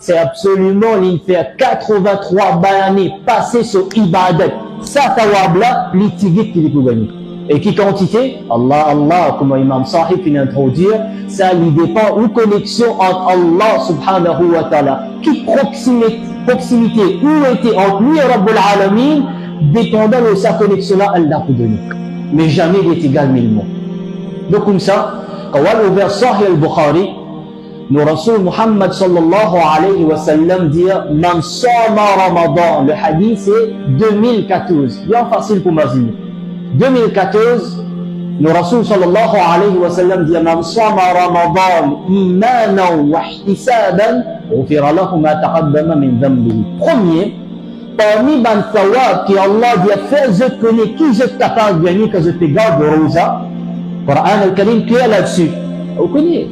c'est absolument il fait 83 années passées sur ibadat. Ça, tawab là, l'itigit qui peut gagner. Et qui quantité? Allah, comme Imam Sahib vient d'introduire, ça lui dépend une connexion entre Allah subhanahu wa ta'ala. Qui proximité, où était entre lui et Rabbul Alamin, dépendant de sa connexion là, Allah peut donner. Mais jamais il est égal 1000 mots. Donc comme ça, quand on ouvre Sahih al-Bukhari, le Rasul Muhammad sallallahu alayhi wa sallam dit Man sama Ramadan. Le hadith c'est 2014. Bien facile pour m'aziner. 2014, le Rasul sallallahu alayhi wa sallam dit Man sama Ramadan imanan wa ihtisaban ghufira lahu ma taqaddama min dhanbihi. Premier, parmi ban thawab qui Allah dit faire, je connais qui je suis capable de gagner quand je te garde le rosa. Coran al-Karim qui est là-dessus. Vous connaissez?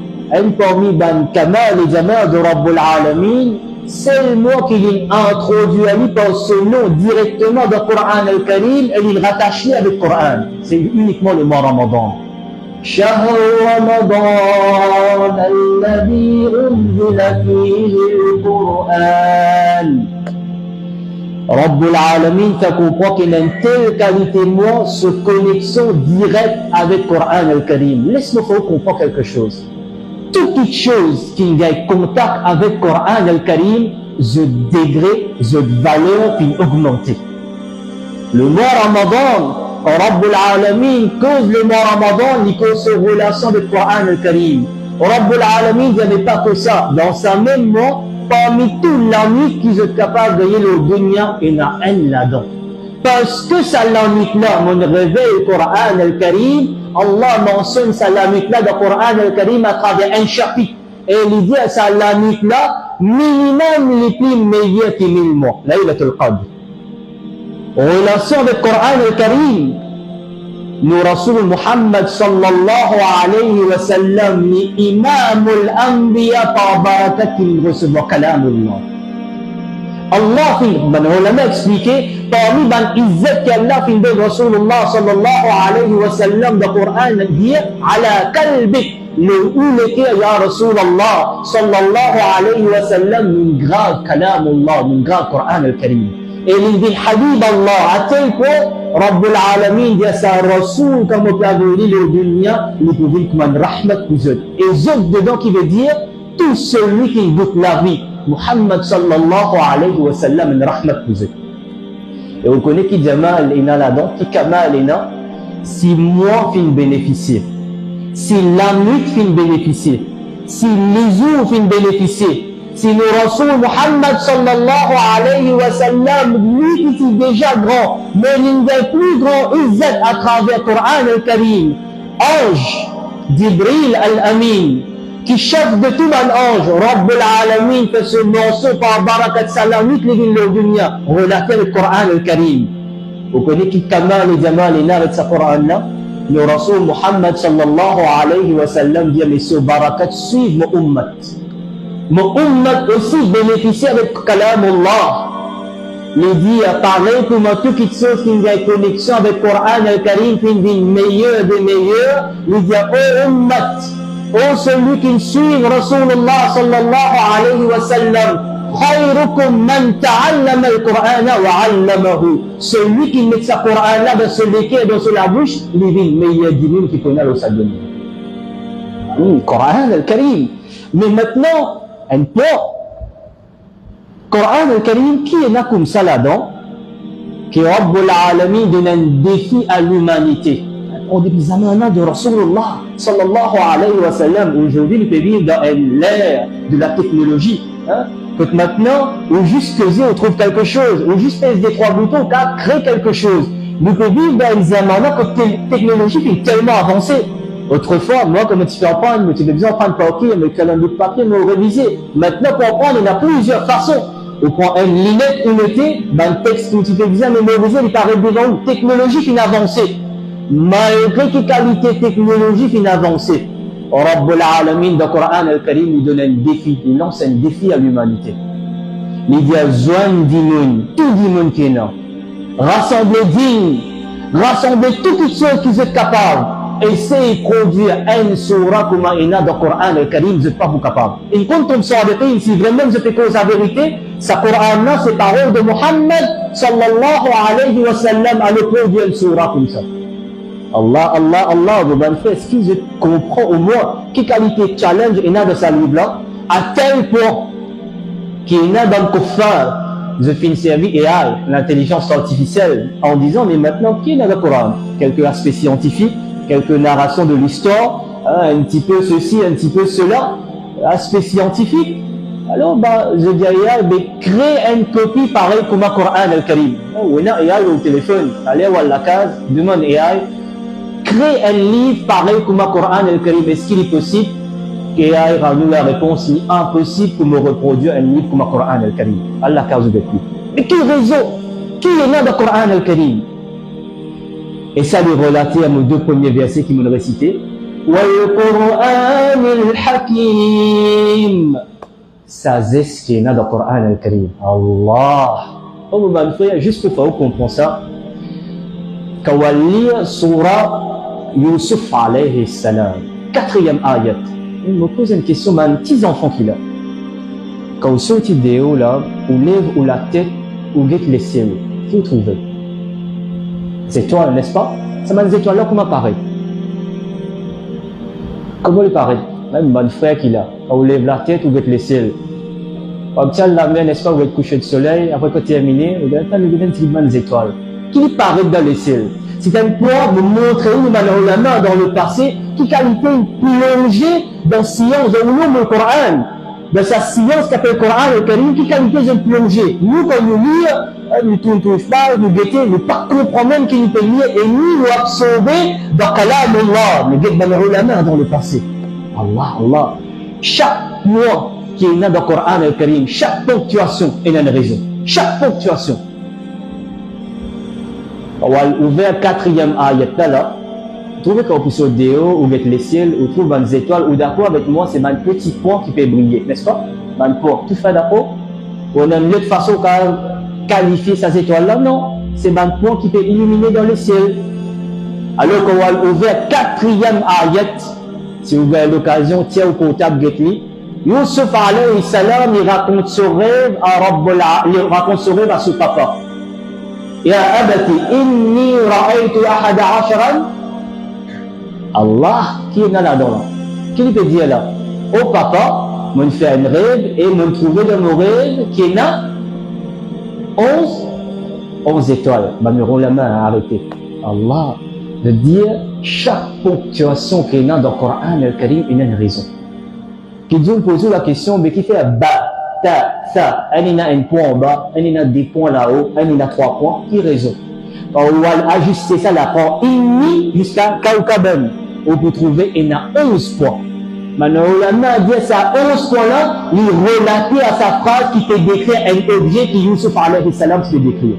Parmi ban kamal et jamal de Rabbul Alamin, c'est moi qui l'ai introduit à lui par ce nom directement dans le Coran al-Karim et il rattache avec le Coran. C'est uniquement le mois Ramadan. شهر رمضان الذي أنزل فيه القرآن. Rabbul Alamin fait comprendre qu'il a une telle qualité moi, ce connexion directe avec le Coran al-Karim. Laisse-moi comprendre quelque chose. Toute chose qui a contact avec le Coran al-Karim, je degré, je valeur puis augmenter. Le mois Ramadan, Rabbul Alamin cause le mois Ramadan, il cause ses relations avec le Coran al-Karim. Rabbul Alamin, il n'y avait pas que ça. Dans sa même mois, parmi tous la nuit qui sont capables de gagner le dunya, il y en a un là-dedans. Parce que ça la nuit là, mon réveil le Coran al-Karim, Allah mentionne ça la nuit là dans le Coran al-Karim à travers un chapitre. Et il dit ça la nuit là, minimum les plus meilleurs qui 1000 mois. Laylatul Qadr. Relation avec le Coran al-Karim, nous Rasul Muhammad sallallahu alayhi wa sallam ni imamul anbiya par barakat qu'il recevoir kalamullah. Allah fi, ben ulama expliqué, parmi ban izzat qu'Allah fi de Rasulullah sallallahu alayhi wa sallam de Coran dit ala qalbik le où était ya Rasulullah sallallahu alayhi wa sallam min grave kalamullah, min grave Coran al-Karim. Et il dit Habib Allah, à tel point, Rabbul Alamin dit à sa Rasoul, comme on peut avoir dit le dunya, il peut dire comme un rahmat pour eux. Et zot dedans qui veut dire, tout celui qui goûte la vie, Muhammad sallallahu alayhi wa sallam, un rahmat pour eux. Et on connaît qui Jamal ina là-dedans, qui Kamal ina, si moi fin bénéficier, si la nuit fin bénéficier, si les jours fin bénéficier, si le Rasul Muhammad sallallahu alayhi wa sallam, lui qui est déjà grand, mais il est plus grand izzat à travers le Coran al-Karim, ange, Jibril al-Amin, qui chef de tout l'ange, Rabbul Alamin, fait ce morceau par barakat salamit, les villes de dunya, relaté le Coran al-Karim. Vous connaissez qui Kamal et Jamal et avec sa Coran-là? Le Rasul Muhammad sallallahu alayhi wa sallam dit, mais ce barakat suivent mon ummat. Mon ummat aussi bénéficie avec Kalamullah. Il dit, pareil comme toute chose qui a une connexion avec le Coran al-Karim, qui est meilleur des meilleurs, il dit, oh ummat, oh celui qui suit Rasulullah sallallahu alayhi wa sallam, khayrukum man ta'allama al-Qur'ana wa 'allamahu. Celui qui met sa Coran là dans ce léquet, dans la bouche, il est le meilleur du monde qui connaît le salut. Coran al-Karim. Mais maintenant, un peu, Coran al-Karim, qui est là comme ça là-dedans, qui Rabbul Alamin donne un défi à l'humanité. Au début de Rasulullah sallallahu alayhi wa sallam, aujourd'hui, nous pouvons vivre dans l'ère de la technologie. Hein? Que maintenant, au juste causer, on trouve quelque chose, au juste pèse des trois boutons, on crée quelque chose. Nous pouvons vivre dans une zamana que la technologie est tellement avancée. Autrefois, moi, comme tu fais apprendre, tu as besoin d'apprendre papier, mais tu as un bout de papier, mais réviser. Maintenant, pour apprendre, il y a plusieurs façons. On prend une lunette, une unité, ben, le texte que tu fais bien mémoriser, il paraît devant une technologie qui est avancée. Malgré que qualité technologique qui est avancée, Rabbul Alamin, dans le Coran al-Karim, il donne un défi, il lance un défi à l'humanité. Il dit à Zoan Dimoun, tout Dimoun qui est là, rassembler digne, rassembler toutes les choses qui sont capables. essayez de produire une surah comme il y a dans le Coran al-Karim, vous n'êtes pas vous capable. Et quand on sadiqin, si vraiment vous êtes cause la vérité, ce Coran-là, c'est parole de Muhammad sallallahu alayhi wa sallam, à le produire une surah comme ça. Allah, Allah, Allah, vous m'en faites, est-ce que je comprends au moins quelle qualité de challenge il y a dans ce livre-là, à tel point qu'il y a dans le kuffar, je fais servi AI, l'intelligence artificielle, en disant, mais maintenant, qui est dans le Coran? Quelques aspects scientifiques, quelques narrations de l'histoire, un petit peu ceci, un petit peu cela, aspect scientifique. Alors, je dis à AI, mais crée une copie pareille comme le Coran al-Karim. Oh, on a AI au téléphone, allez à la case, demande AI, crée un livre pareil comme le Coran al-Karim. Est-ce qu'il est possible qu'AI rend la réponse, il est impossible de me reproduire un livre comme le Coran al-Karim. Allah cause de plus. Mais quel réseau? Qui est là dans le Coran al-Karim? Et ça lui relater à mes deux premiers versets qui m'ont récité. Wal-Qur'an al-Hakim. Ça c'est ce qui est là dans le Coran al-Karim. Allah. Oh, mon frère, juste pour vous comprendre ça. Quand on lit surah Yusuf alayhi salam, 4e ayat. Il me pose une question, un petit enfant qu'il a. Quand vous sortez de haut là, vous lève ou la tête, ou guette les ciels. Qu'est-ce que vous trouvez? C'est étoile, n'est-ce pas? Ça m'a des étoiles là, comment paraît? Comment il paraît? Même mon frère qu'il a. Quand vous lève la tête, vous guette les ciels. Quand vous la main, n'est-ce pas, vous êtes couché de soleil, après quand vous terminez, vous avez un petit peu des étoiles. Qui paraît dans les ciels? C'est un point de montrer la main dans le passé qui qualité plongée dans la science de le Coran, dans sa science qu'appelle le Coran al-Karim, qui qualité de plongée. Nous, quand nous lisons, nous ne touchons pas, nous guettons, nous ne comprenons même qu'il peut lire et nous absorber dans Kalam Allah, nous guettons la main dans le passé. Allah, Allah. Chaque mot qui est dans le Coran al-Karim, chaque ponctuation est une raison. Chaque ponctuation. On va ouvrir 4e ayat là. Vous trouvez qu'on peut sur Déo, ou avec les ciels, ou trouve des étoiles, ou d'accord avec moi, c'est un petit point qui peut briller, n'est-ce pas? Un point. Tout fait d'accord? On a mieux de façon qu'à qualifier ces étoiles-là? Non. C'est un point qui peut illuminer dans le ciel. Alors qu'on va ouvrir 4e ayat, si vous avez l'occasion, tiens au portable, get-li. Yusuf alayhi salam, il raconte son rêve à son papa. Ya abati, inni ra'aytu ahada ashran. Allah, qui est là-dedans? Qui peut dire là? Oh papa, mon fait un rêve et mon trouvé dans mon rêve qui est là 11 étoiles. Me rend la main à arrêter. Allah, de dire chaque ponctuation qui est là dans le Coran al-Karim, il y a une raison. Qui nous pose la question, mais qui fait ba, ta, ça, il y a un point en bas, il y a des points là-haut, il y a 3 points, qui raison? On va ajuster ça là, par inni jusqu'à Kaukaben. On peut trouver, il y a 11 points. Maintenant, on a dit ça 11 points-là, il relaté à sa phrase qui peut décrire un objet qui Yusuf alayhi salam peut décrire.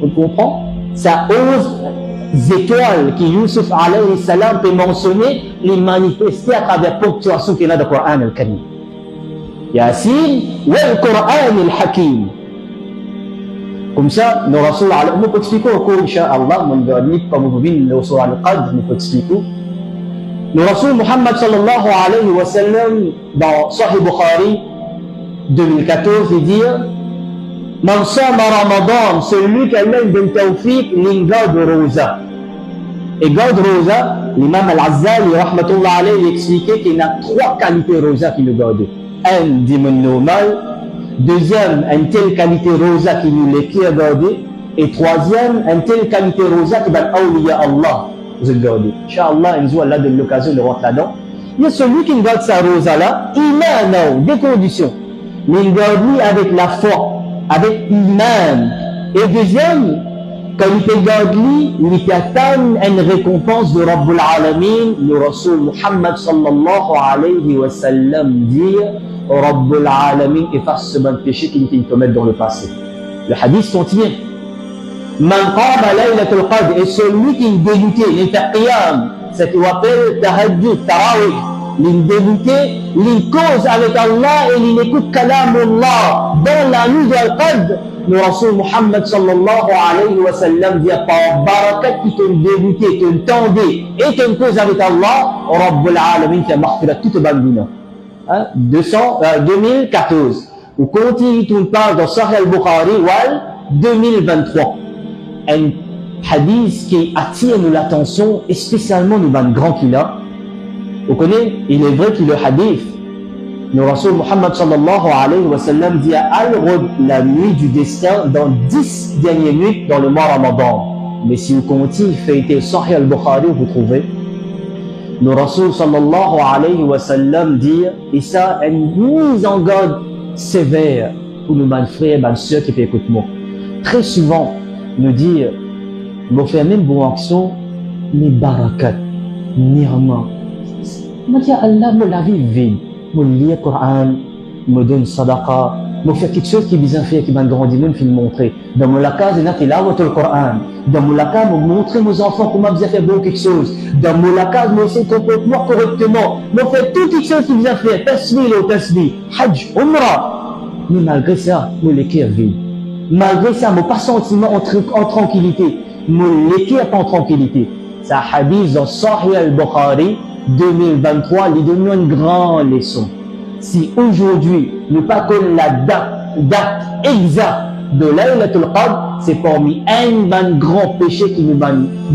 On comprend? Ça 11 étoiles qui Yusuf alayhi salam peut mentionner, les manifester à travers la ponctuation qu'il y a dans le Coran al-Karim. Yasin, wal Coran al-Hakim. Comme ça, nos Rasul, nous pouvons expliquer encore, Inch'Allah, mon dernier, comme vous venez de Surah Al-Qadr, nous pouvons expliquer. Le Rasul Muhammad sallallahu alayhi wa sallam, dans Sahih Bukhari 2014, il dit Man sama Ramadan, celui qui a même d'un tawfiq, il garde rosa. Et garde rosa, l'imam Al-Azzali, rahmatullah alayhi, expliquait qu'il y a 3 qualités rosa qui nous gardent. Un, dimon normal. Deuxième, une telle qualité rosa qui nous les pieds gardés. Et troisième, une telle qualité rosa qui va awliya Allah. Vous êtes gardés. Inch'Allah, Allah donne l'occasion de rentrer là-dedans. Il y a celui qui garde sa rosa-là, il a des conditions. Mais il garde lui avec la foi, avec l'iman. Et deuxième, quand il peut garder lui, il peut atteindre une récompense de Rabbul Alamin. Le Rasul Muhammad sallallahu alayhi wa sallam dit Rabbul Alamin efface ce bon péché qu'il était commis dans le passé. Le hadith continue. Man qama laylatul qadr, et celui qui est dégoûté, il fait qiyam, ce qu'on appelle tahajjud, tarawih, l'in débuté, l'in cause avec Allah et l'in écoute kalam Allah dans la nuit de Al-Qadr. Le Rasul Muhammad sallallahu alayhi wa sallam dit par barakat qui te débuté, te tendé et te cause avec Allah, Rabbul Alamin te maghfirat toute bandina. 2014. Ou continue une page dans Sahih al-Bukhari, Wal 2023. Un hadith qui attire l'attention, et spécialement nous ban grand qu'il a. Vous connaissez, il est vrai qu'il le hadith. Le Rasul Muhammad sallallahu alayhi wa sallam dit à Al-Rod la nuit du destin dans 10 dernières nuits dans le mois Ramadan. Mais si vous continuez, faites Sahih al-Bukhari, vous trouvez. Le Rasul sallallahu alayhi wa sallam dit, et ça, une mise en garde sévère pour nos frères, nos soeurs qui peuvent écouter moi. Très souvent, nous dire, nous faire même bonne action, mais barakat, nirma. Moi, dis Allah, moi, la vie vide. Moi, lire le Coran, me donne sadaqa, me faire quelque chose qui est bien fait, qui m'a grandi, me fait montrer. Dans mon cas, il y a le Coran. Dans mon cas, me montrer mes enfants comment bien faire bon quelque chose. Dans mon cas, me essayer de comporter correctement. Me faire tout quelque chose qui bien fait. Tasbih ou tasbih. Hajj, Umrah. Mais malgré ça, me les cœurs vides. Malgré ça, me pas sentiment en tranquillité. Me les cœurs pas en tranquillité. C'est un hadith dans Sahih al-Bukhari 2023, il donne une grande leçon. Si aujourd'hui, nous pas connaissons la date exacte de Laylatul Qadr, c'est parmi un grand péché qui nous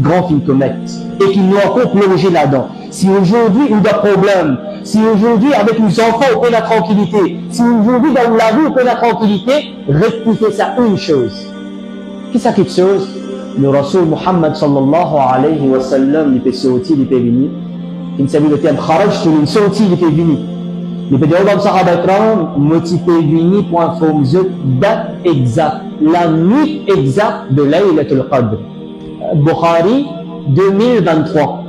grand film commettent et qui nous encore plongé là-dedans. Si aujourd'hui, on a problème, si aujourd'hui, avec nos enfants, on a la tranquillité, si aujourd'hui, dans la rue, on a la tranquillité, rectifiez ça une chose. Qu'est-ce que c'est quelque chose? Le Rasul Muhammad sallallahu alayhi wa sallam, il peut sortir, il peut venir. Il s'agit de terme kharaj, tu l'as sorti, il peut venir. Les pédales de Sahaba Ikram, motivé vini pour informer date exacte, la nuit exacte de Laylatul Qadr. Bukhari 2023.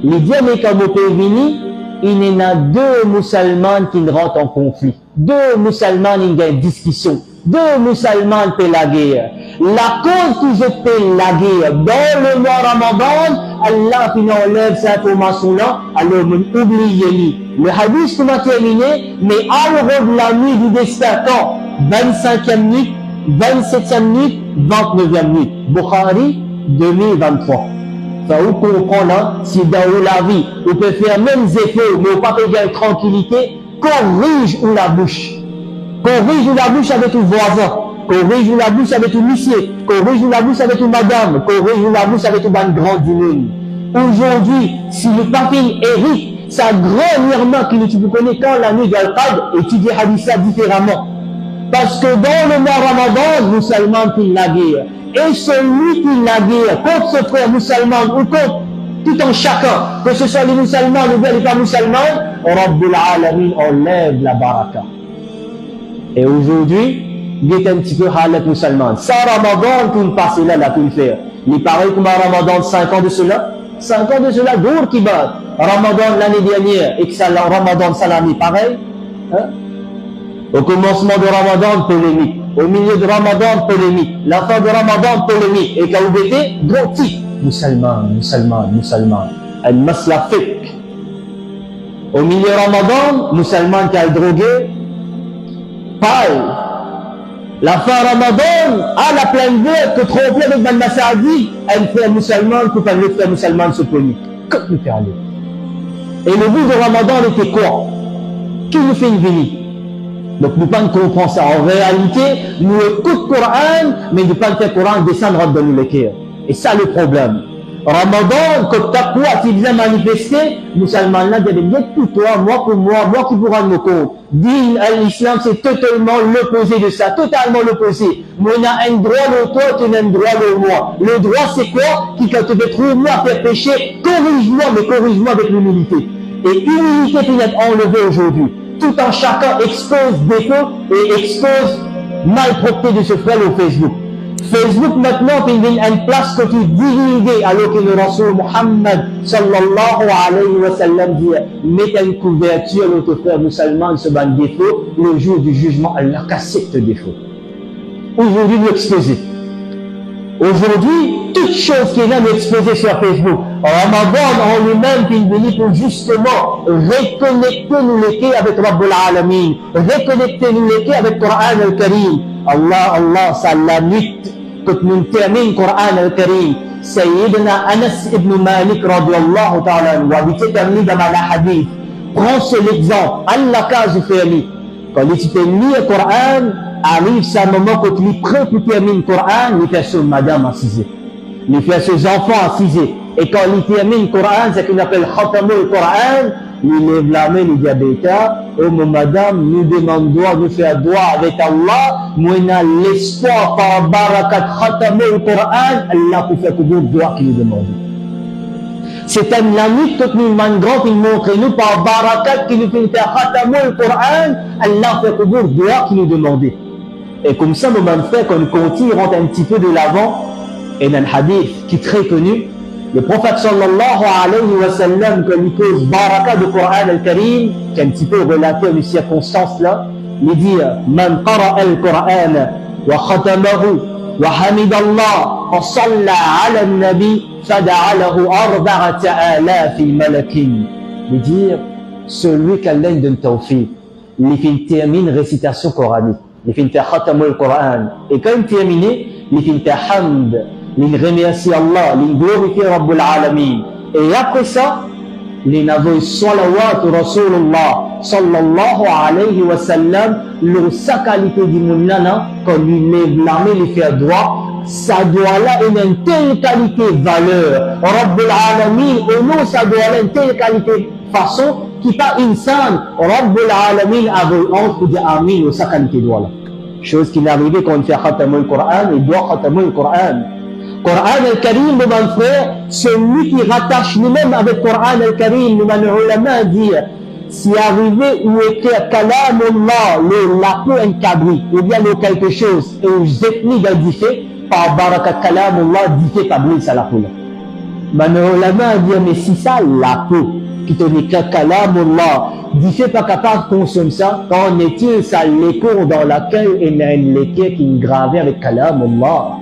Les diamants comme vini, il y en a deux musulmans qui rentrent en conflit. Deux musulmans qui ont une discussion. Deux musulmans qui ont la guerre. La cause qui je paie la guerre dans le mois Ramadan, Allah qui nous enlève cette information-là, alors on oublie. Le hadith qui m'a terminé, mais à l'heure de la nuit du destin, 25e nuit, 27e nuit, 29e nuit. Bukhari 2023. Ça vous comprend là, si dans la vie, vous pouvez faire même efforts, mais vous ne pouvez pas faire tranquillité, corrige ou la bouche. Corrige ou la bouche avec ton voisin. Corrige ou la bouche avec ton monsieur. Corrige ou la bouche avec ton madame. Corrige ou la bouche avec ton grand du monde. Aujourd'hui, si le papier hérite, ça grandement que tu peux connaître quand la nuit d'Al-Qadr, étudier Hadissa différemment. Parce que dans le mois Ramadan, musulmans qui la guerre. Et celui qui la guerre contre ce frère musulman ou contre tout en chacun, que ce soit les musulmans ou bien les pas musulmans, Rabbul Alamin enlève la baraka. Et aujourd'hui, il est un petit peu halat musulman. Ça, Ramadan, tout le passé là, tout le faire. Il est pareil comme un Ramadan 5 ans de cela. 5 ans de cela, d'où qui bat. Ramadan l'année dernière, et que ça, Ramadan ça l'année pareil. Hein? Au commencement de Ramadan, polémique. Au milieu de Ramadan, polémique. La fin de Ramadan, polémique. Et quand vous mettez, gros titre. Musulman. Al-Masla Fiqh. Au milieu de Ramadan, musulman qui a drogué, paille. La fin Ramadan, à la pleine verte, que tromper avec Ban Masadi, un frère musulman, que pas le frère musulman se prenait. Que nous fait aller? Et le but de Ramadan était quoi? Qui nous fait une vie? Donc nous ne pouvons pas comprendre ça. En réalité, nous écoutons le Coran, mais nous ne pouvons pas le Coran descendre dans nous le cœur. Et ça le problème. Ramadan, quand taqwa qui vient manifester, musulmans là, il y a tout toi, moi qui pourra me compte. Din l'islam, c'est totalement l'opposé de ça, totalement l'opposé. Moi, on a un droit de toi, tu as un droit de moi. Le droit, c'est quoi? Qui quand tu te trouves moi à faire pécher, corrige-moi, mais corrige-moi avec l'humilité. Et humilité qui est enlevée aujourd'hui. Tout en chacun expose défaut et expose malpropreté de ce frère au Facebook. Facebook maintenant, il y a une place que tu divulgues alors que le Rasul Muhammad sallallahu alayhi wa sallam dit mets une couverture à notre frère musulman ce ban défaut, le jour du jugement, Allah casse ce défaut. Aujourd'hui, vous exposez. Aujourd'hui, toute chose qui est là nous exposer sur Facebook. Ramadan en lui-même qui est venu pour justement reconnecter nous les avec Rabbul Alamin, reconnecter nous les avec Coran al-Karim. Allah, ça la nuit que nous terminons Coran al-Karim. Sayyidina Anas ibn Malik radiyallahu ta'ala wa terminé dans la hadith. Prends l'exemple, Allah case fait quand il termine le Coran, arrive ce moment quand il est prêt pour terminer le Coran, il fait son madame assisée. Il fait ses enfants assisés. Et quand il termine le Coran, c'est ce qu'on appelle Khatamul Coran, il lève la main, il dit à Beta, oh mon madame, nous demandons de faire droit avec Allah, moi on a l'espoir par barakat Khatamul Coran, Allah peut faire que d'autres droits qu'il nous demande. C'est un ami que nous demandons qu'il montre nous par barakat qui nous fait faire Khatamul Coran, Allah fait que d'autres droits qu'il nous demande. Et comme ça, nous m'en fait qu'on continue, rentre un petit peu de l'avant, et dans un hadith qui est très connu, le prophète sallallahu alayhi wa sallam, quand il cause baraka du Coran al-Karim, qui est un petit peu relaté à une circonstance là, il dit Man qara al-Quran wa khatamahu wa hamid Allah wa salla ala al-nabi fada'a lahu arba'ata alafi malakin. Il dit celui qu'Allah donne tawfiq, il fait termine récitation coranique, il fait khatamul Coran, et quand il termine, il fait hamd. Il remercie Allah, il glorifie Rabbul Alamin. Et après ça, il n'avait salawat Rasulullah sallallahu alayhi wa sallam, sa qualité du mounana, quand il lève la main, il fait droit, ça doit là une telle qualité valeur. Rabbul Alamin, au nom, ça doit là une telle qualité façon, qui pas insan. Rabbul Alamin avait honte pour dire Amin, ou sa qualité doit là. Chose qui n'est arrivée quand on fait Khatamul Coran, il doit Khatamul Coran. Coran al-Karim, mon frère, celui qui rattache nous-mêmes avec Coran al-Karim, nous allons ulama dire, si arrivé où était Kalamullah, la peau un cabri, ou bien quelque chose, et où j'étais d'adifé, par barakat Kalamullah, diffé cabri, ça la peau. Mon ulama dit, mais si ça, la peau, qui te dit Kalamullah, diffé pas capable de consommer ça, quand est-il ça l'écho dans laquelle il y a une lettre qui est gravée avec Kalamullah?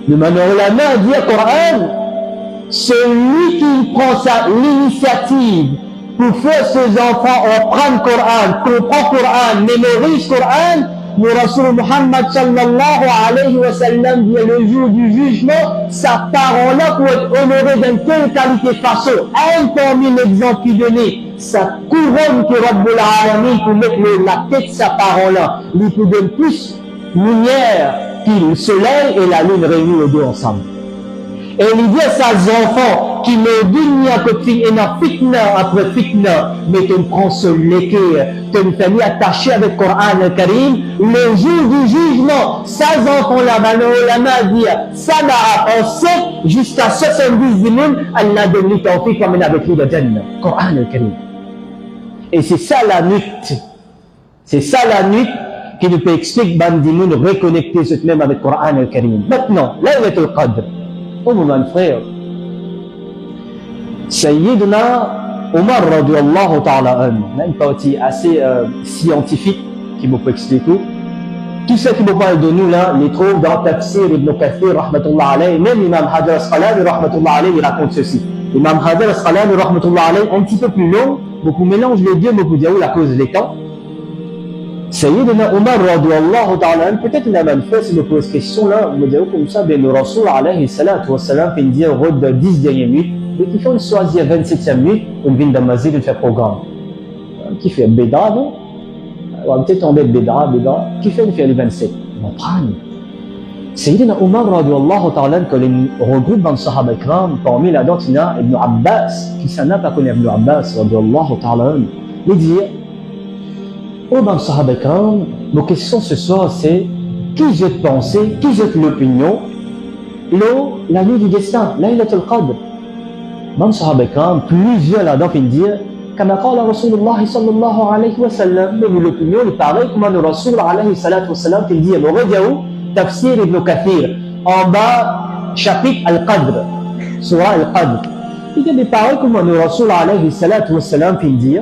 Le ulama dit au Coran, celui qui prend l'initiative pour faire ses enfants apprendre le Coran, comprendre le Coran, mémorise le Coran, le Rasul Muhammad sallallahu alayhi wa sallam dit le jour du jugement, sa parole-là pour être honorée d'une telle qualité façon. Un parmi l'exemple qui donnait, sa couronne que Rabbul Alamin pour mettre la tête de sa parole-là, lui pour donner plus lumière que le soleil et la lune réunis les deux ensemble. Et il dit à ses enfants qui me disent à côté et n'a fitna après fitna, mais tu prends ce léquer, tu me fais attaché avec le Coran al-Karim, le jour du jugement, ces enfants-là, la dit, ça m'a avancé jusqu'à 70 000, Allah donne lui tawfiq pour mener avec lui le Jannah, Coran al-Karim. Et c'est ça la nuit. C'est ça la nuit qui nous peut expliquer Bandimoun de reconnecter ce même avec le Coran al-Karim. Maintenant, là il est le Qadr. Oh mon frère, Sayyidina Omar radiyallahu ta'ala anhu, une partie assez scientifique qui me peut expliquer. Tout ce qui me parle de nous là, les trouve dans Tafsir Ibn Kathir rahmatullah alayhi, même Imam Hajar al-Asqalani rahmatullah alayhi, il raconte ceci. Imam Hajar al-Asqalani rahmatullah alayhi, un petit peu plus long, beaucoup mélange les deux, mais vous dire la cause des temps. Sayyidina Omar radiyallahu ta'ala, peut-être il a même fait, si je pose question là, on me dirait comme ça, ben le Rasoul alayhi salatu wa salam, il dit, route de 10 dernières minutes, et qui font choisir 27e minute, on vient dans Mazid, on fait programme. Qui fait Béda, non? On va peut-être tomber Béda, qui fait les 27? On va prendre. Sayyidina Omar radiyallahu ta'ala, que les regroupe dans le Sahaba Ikram, parmi la dent, il y a Ibn Abbas, qui s'en a pas connu Ibn Abbas radiyallahu ta'ala, il dit, oh ben Sahaba Ikram, nos questions ce soir c'est qui jette pensée, qui jette l'opinion, la nuit du destin, Laylatul Qadr. Ben Sahaba Ikram, plusieurs là-dedans qui disent, comme a dit Rasulullah sallallahu alayhi wa sallam, mais l'opinion est pareil comme le Rasul alayhi salatu wa sallam qui dit, le Radiaou, Tafsir Ibn Kathir, en bas, chapitre Al-Qadr, surah Al-Qadr. Il dit, mais pareil comme le Rasul alayhi salatu wa sallam qui dit,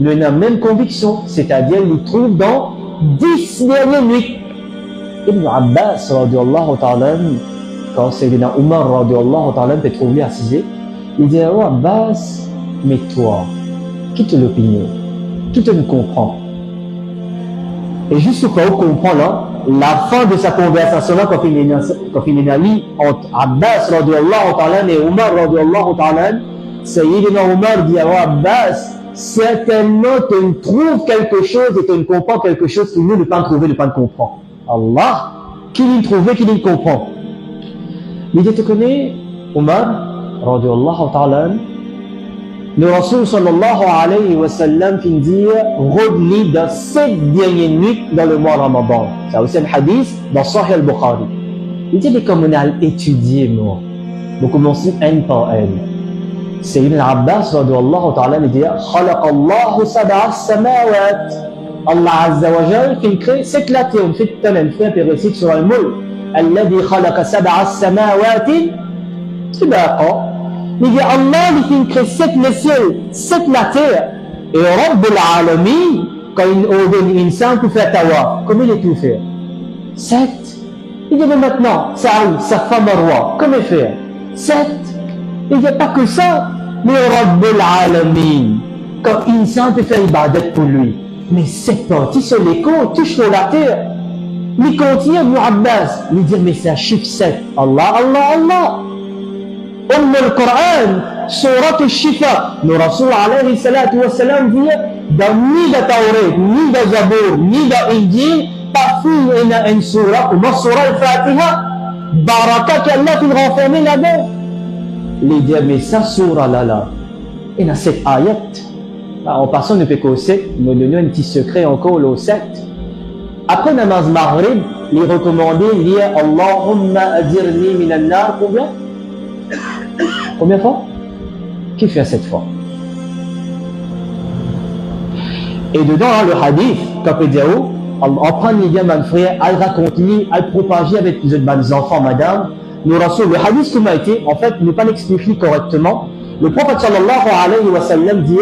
il a la même conviction, c'est-à-dire il trouve dans 10 dernières nuits. Ibn Abbas, radiyallahu ta'ala, quand Sayyidina Omar radiallahu ta'ala peut trouver assisé, il dit, oh Abbas, mais toi, qui te l'opinion, qui te le comprend? Et juste pour comprendre là, la fin de sa conversation là, quand il est lié entre Abbas radiallahu ta'ala et Omar radiallahu ta'ala, Sayyidina Omar dit, oh Abbas, certainement tu trouves quelque chose et tu comprends quelque chose qui nous ne pas trouver, ne pas comprendre. Allah, qui l'y trouver, qui l'y comprend. Mais tu connais, Omar radiallahu ta'ala, le Rasul sallallahu alayhi wa sallam qui dit revenez dans 7 dernières nuits dans le mois Ramadan. C'est aussi un hadith dans Sahih al-Bukhari. Il dit comme on a étudié, moi. Vous commencez un par un. Sayyidina Abbas radiallahu ta'ala il dit خلق الله 7 السماوات. Allah azza wa jal qui crée 7 la terre. On fait un fait récite sur le mot. الذي خلق 7 السماوات سباقا. Il dit Allah qui crée 7 les cieux, 7 la terre. Et Rabbul Alamin, quand il ordonne une insan pour faire tawaf, comment il tout faire? 7. Il dit mais maintenant, Saoud, sa femme roi, comment faire? 7. Il dit pas que ça, mais Rabbul Alamin, quand une insan peut faire ibadat pour lui, mais 7 parties sur les côtes, touche sur la terre. Mais continue, Ibn Abbas, il dit mais c'est un chiffre 7. Allah, Allah, Allah. Al-Qur'an, Surat al-Shifa, le Rasul alayhi salatu wa salam dit dans ni de Taurat, ni de Zabour, ni de Injil, pas fait une surah, comme Surah al-Fatiha, baraka qu'Allah qui renfermé là-dedans. Il dit, mais ça surah là, il y a 7 ayats. En passant, ne peut qu'au 7, nous donnons un petit secret encore au 7. Après namaz maghrib, il est recommandé de dire Allahumma adirni minan nar, combien? Combien de fois? Qui fait 7 fois? Et dedans, le hadith, quand il dit, on prend les gars, mon frère, elle raconte, elle propage avec les enfants, madame. Le Rasul, le hadith qui m'a été, en fait, ne pas l'expliquer correctement. Le prophète sallallahu alayhi wa sallam dit,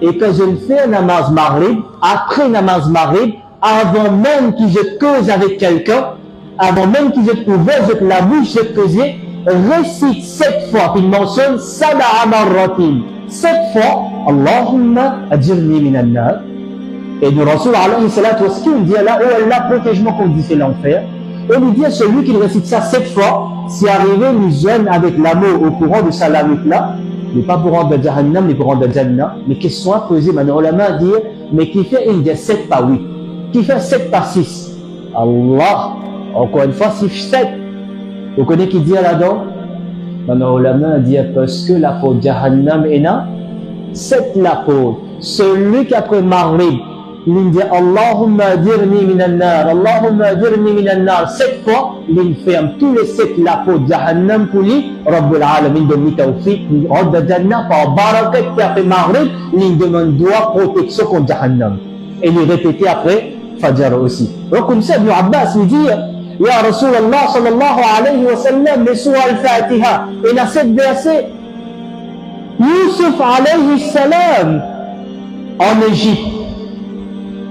et que je fais namaz maghrib, après namaz maghrib, avant même que je cause avec quelqu'un, avant même que je ouvre la bouche, je causais, récite 7 fois, puis il mentionne Sab'a marratin. 7 fois, Allahumma ajirni minan nar. Et le Rasul alayhi salatu wa sallam dit là, oh Allah, protège-moi contre l'enfer. Et il dit à celui qui récite ça 7 fois, si arrivé nous jeune avec l'amour au courant de sa lamite là, n'est pas pour rendre de Jahannam, ni pour rendre de Jannah, mais question à poser maintenant, la main à dire, mais qui fait une des 7 par 8, qui fait 7 par 6. Allah, encore une fois, 7. Vous connaissez qui dit là-dedans? Maintenant, la main dit parce que la faute Jahannam est là, 7 la faute. Celui qui après Maghrib, il dit Allahumma dirni minan nar, Allahumma dirni minan nar, 7 fois, il ferme tous les 7 la faute Jahannam pour lui, Rabbul Alamin donne tawfiq, il rentre dans Jannah par barakat qui après Maghrib, il demande droit protection contre Jahannam. Et il répétait après Fajr aussi. Donc comme ça, Ibn Abbas il dit Ya Rasulallah sallallahu alayhi wa sallam, le surah al-Fatiha, il a 7 versets. Yusuf alayhi salam, en Égypte,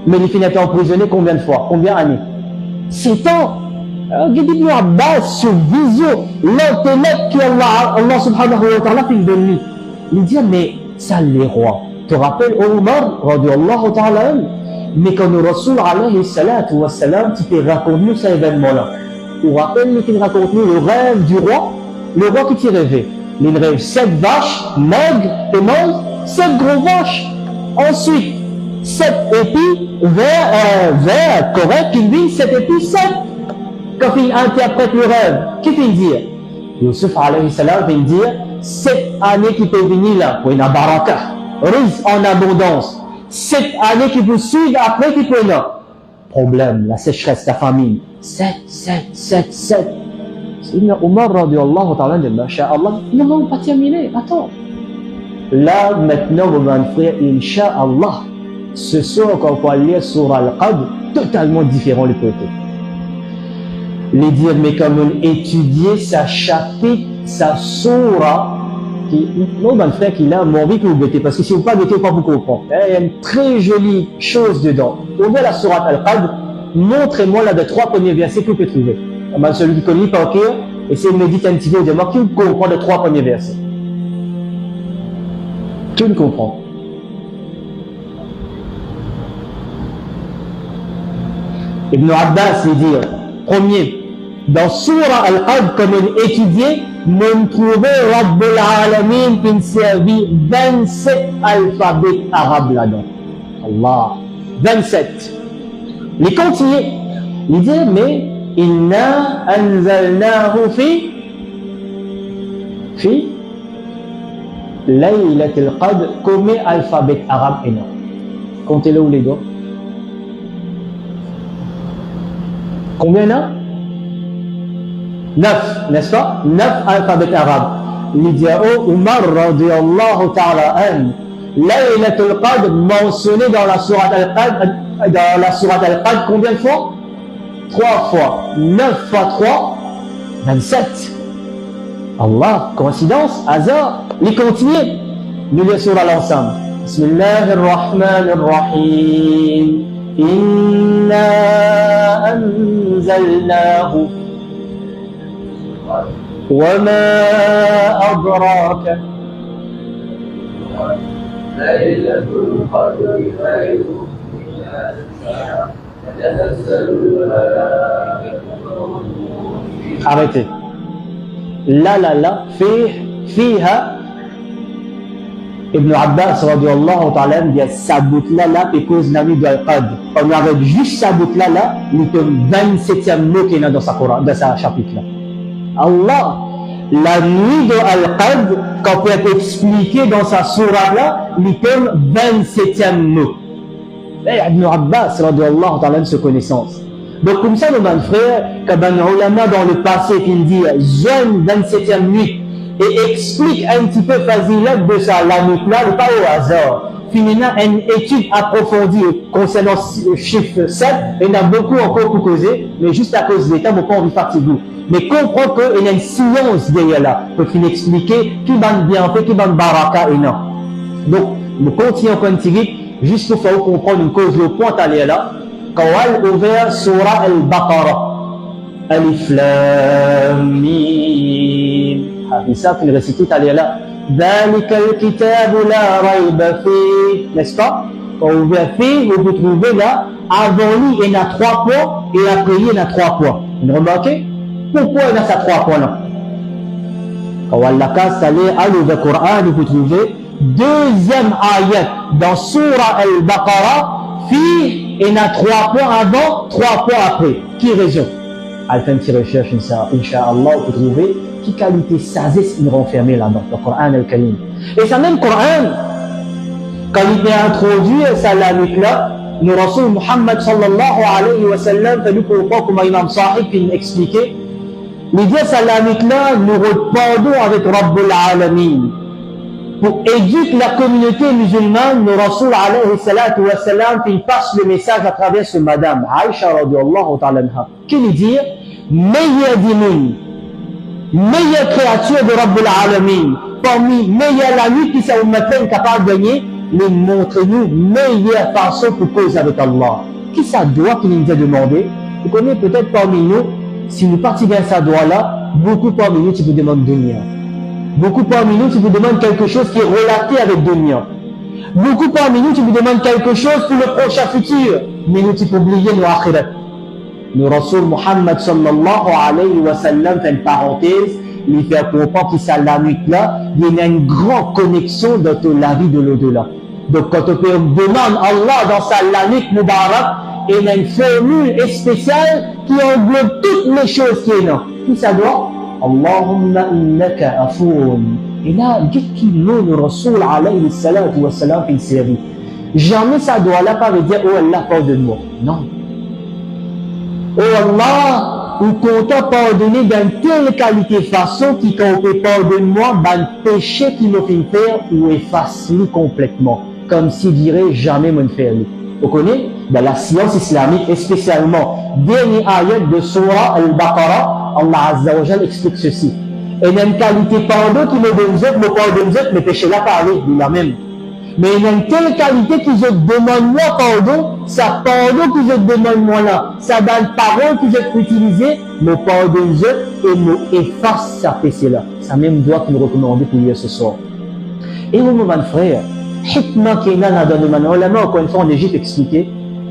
mais il finit emprisonné combien de fois? Combien d'années? 7 ans. Ibn Abbas, ce vision, l'intellect qu'Allah subhanahu wa ta'ala fait de lui. Il dit, mais ça les rois. Tu te rappelles Omar, radiallahu ta'ala, mais quand le Rasul alayhi salatu wa salam, tu t'es raconté cet événement-là. Tu te rappelles qu'il raconte le rêve du roi, le roi qui t'y rêvait. Il rêve 7 vaches maigres et minces, 7 gros vaches. Ensuite, 7 épis verts, corrects, il dit 7 épis 7. Quand il interprète le rêve, qu'est-ce qu'il dit? Yusuf alayhi salam vient dire 7 années qui peuvent venir là, pour une baraka, risque en abondance. 7 années qui vous suivent après qui peut là. Problème, la sécheresse, la famine. 7. Sayyidina Omar radiallahu ta'ala dit, masha'Allah, non, pas terminé, attends. Là, maintenant, mon frère, Inch'Allah, ce soir, quand on va lire sur Al-Qadr, totalement différent les côtés. Les dire, mais comme on étudie sa chapitre, sa surah, non, mon frère, qui a envie que vous mettez, parce que si vous ne mettez pas, vous comprenez. Il y a une très jolie chose dedans. Ouvrez la surah Al-Qadr, montrez-moi là de 3 premiers versets que vous pouvez trouver. Celui qui connaît par cœur, Essayez de méditer un petit peu, dis-moi, qui comprend les 3 premiers versets? Qui ne comprend? Ibn Abbas lui dit, premier, dans Surah Al-Qadr, comme on étudiait, nous trouvons Rabbul Alamin qui servi 27 alphabets arabes là-dedans. Allah, 27. Il continue. Il dit, mais inna anzalnahu fi Laylatul Qadr, combien alphabet arabe énorme? Comptez-le où les doigts? Combien là? 9, n'est-ce pas? 9 alphabets arabes. Il dit, oh, Umar radiyallahu ta'ala an, Laylatul Qadr mentionné dans la sourate Al-Qadr, combien de fois? 3 fois. 9 fois 3, 27. Allah, coïncidence, hasard. Il continue. Nous le surah l'ensemble. Bismillahirrahmanirrahim. Inna anzalnahu wa ma adraka Laylatul Qadr khayrun min alf shahr tanazzalu al-malaa'ikatu. Arrêtez. La fiha Ibn Abbas radiyallahu ta'ala dit sa bout là et cause la nuit de Al-Qadr. On arrête juste sa bout là, nous sommes 27e mot qui est dans sa chapitre là. Allah, la nuit de Al-Qadr, qu'on peut être expliqué dans sa surah là, nous sommes 27e mot. Ibn Abbas radiyallahu ta'ala de ce connaissance. Donc comme ça, nos frères, comme un ulama dans le passé qui dit jeune 27e nuit et explique un petit peu facilement de ça, la nuit là, pas au hasard. Finalement, une étude approfondie concernant le chiffre 7, il y en a beaucoup encore pour causer, mais juste à cause de l'état, on n'a pas envie de fatiguer. Mais comprends qu'il y a une science derrière là, pour qu'il explique qui va bien fait, qui va baraka et non. Donc, nous continuons comme juste pour faire comprendre une cause, le point à l'air là. Quand on a ouvert Surah Al-Baqarah, Alif Lam Mim, c'est ça qu'il récite à l'air là. Dhalika al-kitabu la rayba fi, n'est-ce pas? Quand on ouvre fi, vous trouvez là, avant lui il y en a 3 points et après lui il y en a 3 points. Vous remarquez? Pourquoi il y en a ces 3 points là? Quand on a la casse à l'ouvre Coran, vous trouvez deuxième ayat dans Surah Al-Baqarah, fi. Il y en a 3 points avant, 3 points après. Qui raison? À faire une petite recherche, Inch'Allah, vous trouvez qui qualité sagesse il renfermé là-bas, le Coran Al-Karim. Et ça même Coran, quand il est introduit, ça la nuit là, le Rasul Muhammad sallallahu alayhi wa sallam, fait nous comprendre comme Imam Sahib qui expliquait, il dit ça la nuit là, nous répondons avec Rabbul Alamin. Pour éduquer la communauté musulmane, le Rasul alayhi salatu wa salam, il passe le message à travers ce madame, Aïcha radiyallahu ta'ala anha, qui lui dit, meilleur du monde, meilleure créature de Rabbul Alamin, parmi meilleure la nuit qui s'est au matin capable de gagner, nous montrez-nous meilleure façon pour causer avec Allah. Qui ça doit qu'il nous a demandé? Vous connaissez peut-être parmi nous, si nous partons dans ça doit là, beaucoup parmi nous, tu vous demandes dunya. Beaucoup parmi nous, tu vous demandes quelque chose qui est relaté avec dunya. Beaucoup parmi nous, tu vous demandes quelque chose pour le prochain futur. Mais nous, tu peux oublier nos akhirat. Le Rasul Muhammad sallallahu alayhi wa sallam fait une parenthèse, lui fait comprendre qu'il s'est la nuit là, il y a une grande connexion dans la vie de l'au-delà. Donc quand on demande Allah dans sa la nuit Mubarak, il y a une formule spéciale qui englobe toutes les choses qui est là. Qui ça doit? Allahumma innaka afoun. Et là, qu'est-ce qu'il nous, le Rasul alayhi salatu wa salam, fait servir. Jamais ça doit là pas dire, oh Allah, pardonne-moi. Non. Oh Allah, ou compte pardonner d'une telle qualité façon qui quand on peut pardonner-moi, ben péché qui nous fait faire ou efface-le complètement. Comme s'il dirait jamais mon faire. Vous connaissez? Ben, la science islamique, et spécialement, dernier ayat de Surah Al-Baqarah, Allah Azza wa Jal explique ceci. Et même qualité pardon qui me donne autres, me pardonne autres, mais péché là parler de la même. Mais il y a une telle qualité que je demande moi pardon, ça pardon que je demande moi là, ça donne parole que je peux utiliser, me pardonne je et me efface sa péché là. Ça même doit nous recommander pour lire ce soir. Et au moment frère, hikma qui est là dans le manuel, ulama encore une fois en Égypte expliqué,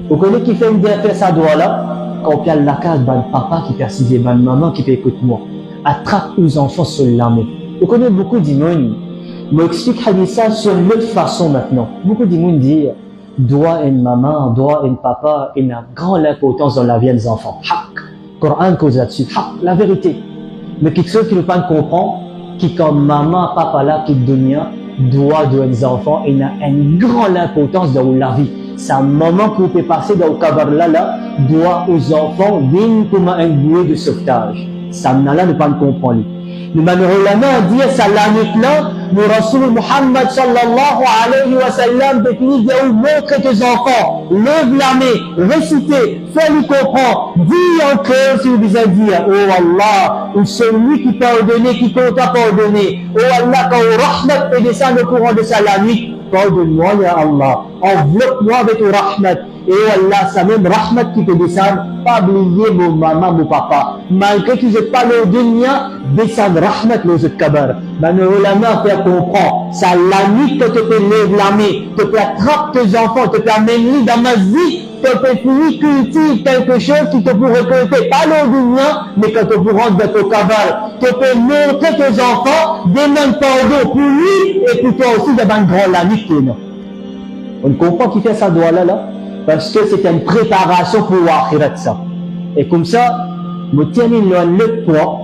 vous connaissez qui fait une faire ça doit là, quand il y a la case, ban papa qui persiste, ban maman qui peut écouter moi, attrape aux enfants sur la main. Vous connaissez beaucoup d'immunes. M'explique ça sur une autre façon maintenant. Beaucoup de monde disent doit une maman, doit un papa, il a grande importance dans la vie des enfants. Hak. Coran cause là-dessus. Hak, la vérité. Mais quelque chose qui ne pas comprendre, qui comme maman, papa là, qui dunya, doit de des enfants, il a une grande importance dans la vie. C'est un moment que vous pouvez passer dans le cabaret là, doit aux enfants, viennent comme un bouée de sauvetage. Ça n'a là ne pas comprendre. Le ulama dit ça là, le Rasul Muhammad sallallahu alayhi wa sallam définit de montrer tes enfants, lève la main, réciter, fais-lui comprendre, dis en créole si vous devez dire, oh Allah, ou celui qui pardonne, qui compte à pardonner, oh Allah, quand rahmat peut descendre au courant de sa la nuit, pardonne-moi, ya Allah, enveloppe-moi avec ton rahmat. Et Allah, ça même rahmat qui peut descendre, pas oublier mon maman, mon papa. Malgré qu'ils n'aient pas le dunya, descendre rahmat les autres kabar. Ben, le ulama fait comprendre. Ça la nuit que tu peux lever la main, tu peux attraper tes enfants, tu peux amener dans ma vie, tu peux finir cultiver quelque chose qui te peut récolter, pas le dunya, mais quand tu peux rentrer dans ton kabar. Tu peux montrer tes enfants, demander pardon pour lui, et pour toi aussi, devant une grande la nuit, non. On comprend qui fait ça doigt là, parce que c'est une préparation pour l'akhirat ça. Et comme ça, nous tenons le poids